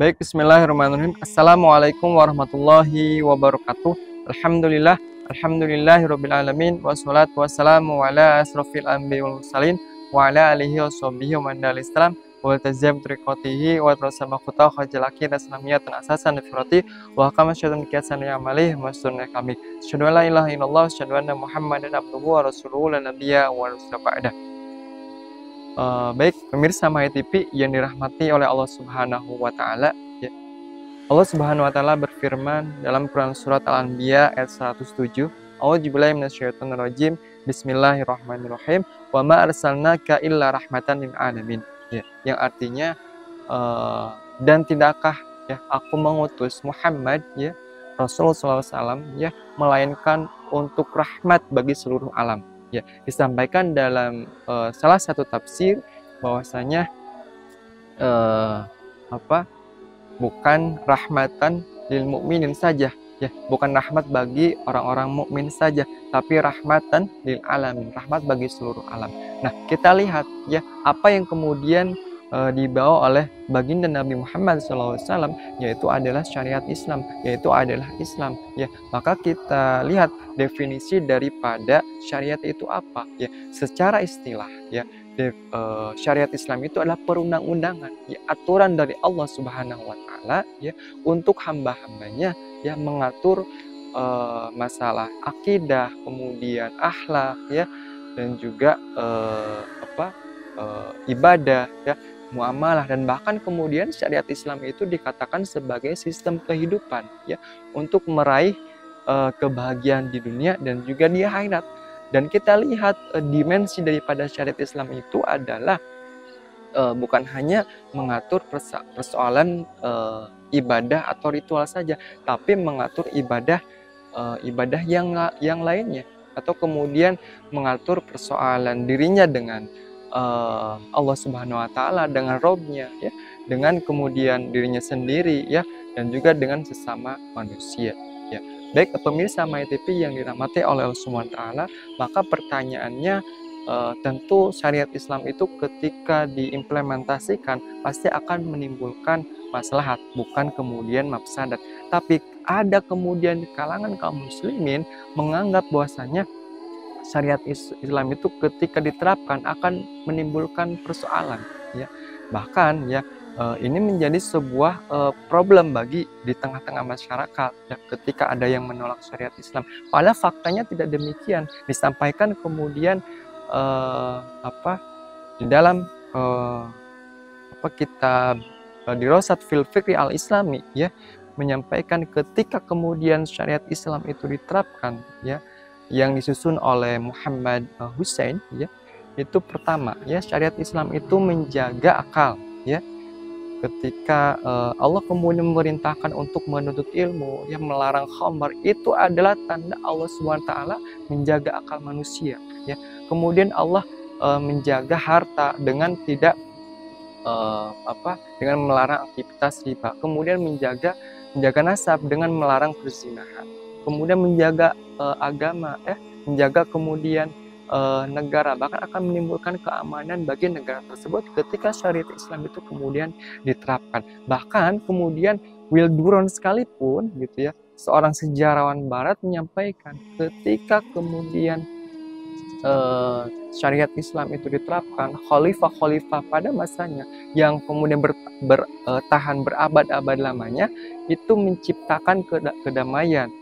Baik, bismillahirrahmanirrahim. Assalamualaikum warahmatullahi wabarakatuh. Alhamdulillah, alhamdulillahirabbil alamin, wassalatu wassalamu ala asrofil anbiya'i wal mursalin wa ala alihi washabihi wa man islam wa tazam triqatihi wa rasama khutah khajalaki naslamiyatan asasan firati wa kama syaitan kiasan ya amalih masdurna kami. Asyhadu an la ilaha illallah, asyhadu anna Muhammadan abduhu wa rasuluhu la nabiyya wa rasul ba'da. Baik, pemirsa My TV yang dirahmati oleh Allah Subhanahu wa taala, ya. Allah Subhanahu wa taala berfirman dalam Quran surat Al-Anbiya ayat 107, A'udzubillahi minasyaitonirrajim. Bismillahirrahmanirrahim. Wa ma arsalnaka illa rahmatan lil alamin. Ya, yang artinya dan tidakkah ya aku mengutus Muhammad ya Rasulullah SAW ya melainkan untuk rahmat bagi seluruh alam. Ya, disampaikan dalam salah satu tafsir bahwasanya bukan rahmatan lil mukminin saja, ya, bukan rahmat bagi orang-orang mukmin saja, tapi rahmatan lil alamin, rahmat bagi seluruh alam. Nah, kita lihat ya apa yang kemudian dibawa oleh baginda Nabi Muhammad SAW, yaitu adalah syariat Islam, yaitu adalah Islam. Ya, maka kita lihat definisi daripada syariat itu apa? Ya, secara istilah, ya, syariat Islam itu adalah perundang-undangan, ya, aturan dari Allah Subhanahu Wa Taala, ya, untuk hamba-hambanya, ya, mengatur masalah akidah, kemudian akhlak, ya, dan juga ibadah, ya, muamalah, dan bahkan kemudian syariat Islam itu dikatakan sebagai sistem kehidupan, ya, untuk meraih kebahagiaan di dunia dan juga di akhirat. Dan kita lihat dimensi daripada syariat Islam itu adalah bukan hanya mengatur persoalan ibadah atau ritual saja, tapi mengatur ibadah yang lainnya, atau kemudian mengatur persoalan dirinya dengan Allah Subhanahu Wa Taala, dengan Robnya, ya, dengan kemudian dirinya sendiri, ya, dan juga dengan sesama manusia, ya. Baik pemirsa My TV yang dirahmati oleh Allah Subhanahu Wa Taala, maka pertanyaannya tentu syariat Islam itu ketika diimplementasikan pasti akan menimbulkan maslahat, bukan kemudian mafsadat. Tapi ada kemudian di kalangan kaum muslimin menganggap bahwasanya syariat Islam itu ketika diterapkan akan menimbulkan persoalan, ya. Bahkan ya ini menjadi sebuah problem bagi di tengah-tengah masyarakat, ya, ketika ada yang menolak syariat Islam. Padahal faktanya tidak demikian. Disampaikan kemudian di dalam kitab Dirasat fil Fiqh al-Islami, ya, menyampaikan ketika kemudian syariat Islam itu diterapkan, ya, yang disusun oleh Muhammad Hussein, ya, itu pertama, ya, syariat Islam itu menjaga akal, ya. Ketika Allah kemudian memerintahkan untuk menuntut ilmu, ya, melarang khamar, itu adalah tanda Allah SWT menjaga akal manusia, ya. Kemudian Allah menjaga harta dengan tidak dengan melarang aktivitas riba, kemudian menjaga nasab dengan melarang perzinahan, kemudian menjaga agama, menjaga kemudian negara, bahkan akan menimbulkan keamanan bagi negara tersebut ketika syariat Islam itu kemudian diterapkan. Bahkan kemudian Will Durant sekalipun, gitu ya, seorang sejarawan Barat menyampaikan ketika kemudian syariat Islam itu diterapkan, khalifah-khalifah pada masanya yang kemudian bertahan berabad-abad lamanya itu menciptakan kedamaian,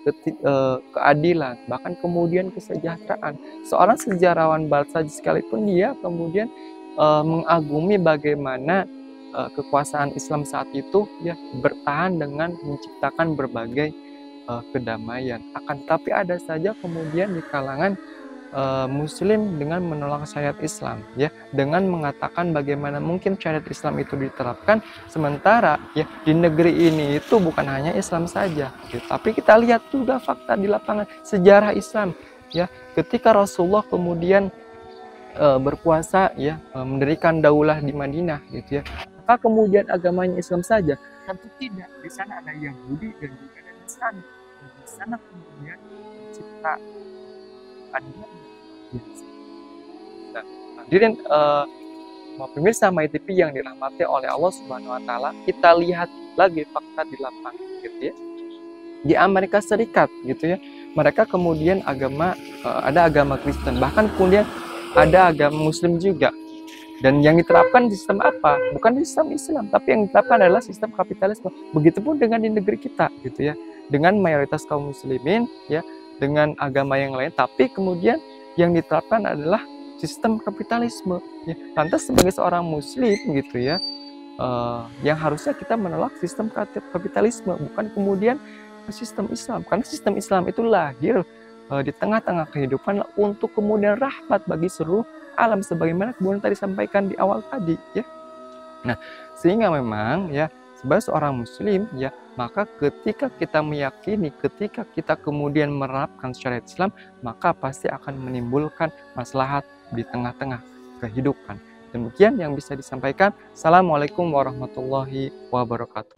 keadilan, bahkan kemudian kesejahteraan. Seorang sejarawan Barat saja sekalipun dia kemudian mengagumi bagaimana kekuasaan Islam saat itu, ya, bertahan dengan menciptakan berbagai kedamaian. Akan tetapi ada saja kemudian di kalangan Muslim dengan menolak syariat Islam, ya, dengan mengatakan bagaimana mungkin syariat Islam itu diterapkan, sementara ya di negeri ini itu bukan hanya Islam saja, gitu. Tapi kita lihat juga fakta di lapangan sejarah Islam, ya, ketika Rasulullah kemudian berpuasa, ya, mendirikan daulah di Madinah, gitu ya, maka kemudian agamanya Islam saja? Tentu tidak. Di sana ada Yahudi dan juga ada Nasrani. Di sana kemudian mencipta adilan. Nah, hadirin semua pemirsa My TV yang dirahmati oleh Allah Subhanahu wa taala, kita lihat lagi fakta di lapangan gitu ya. Di Amerika Serikat gitu ya. Mereka kemudian ada agama Kristen, bahkan kemudian ada agama Muslim juga. Dan yang diterapkan sistem apa? Bukan sistem Islam, tapi yang diterapkan adalah sistem kapitalisme. Begitupun dengan di negeri kita gitu ya. Dengan mayoritas kaum muslimin ya, dengan agama yang lain, tapi kemudian yang diterapkan adalah sistem kapitalisme ya. Lantas sebagai seorang muslim gitu ya, yang harusnya kita menolak sistem kapitalisme, bukan kemudian sistem Islam. Karena sistem Islam itu lahir di tengah-tengah kehidupan untuk kemudian rahmat bagi seluruh alam, sebagaimana kemudian tadi sampaikan di awal tadi ya. Nah, sehingga memang ya sebagai seorang muslim ya, maka ketika kita meyakini, ketika kita kemudian menerapkan syariat Islam, maka pasti akan menimbulkan maslahat di tengah-tengah kehidupan. Demikian yang bisa disampaikan. Assalamualaikum warahmatullahi wabarakatuh.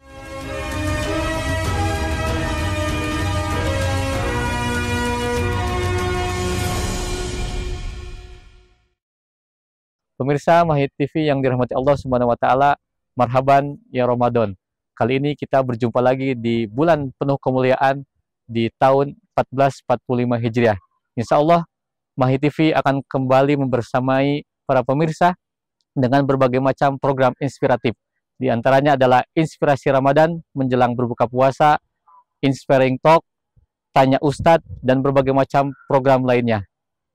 Pemirsa Mahid TV yang dirahmati Allah Subhanahu wa taala, marhaban ya Ramadan. Kali ini kita berjumpa lagi di bulan penuh kemuliaan di tahun 1445 Hijriah. Insya Allah Mahid TV akan kembali membersamai para pemirsa dengan berbagai macam program inspiratif. Di antaranya adalah Inspirasi Ramadan menjelang berbuka puasa, Inspiring Talk, Tanya Ustadz, dan berbagai macam program lainnya.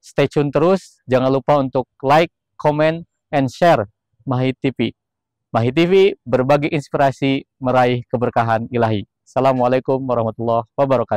Stay tune terus, jangan lupa untuk like, comment, and share Mahid TV. Mahid TV berbagi inspirasi meraih keberkahan ilahi. Assalamualaikum warahmatullahi wabarakatuh.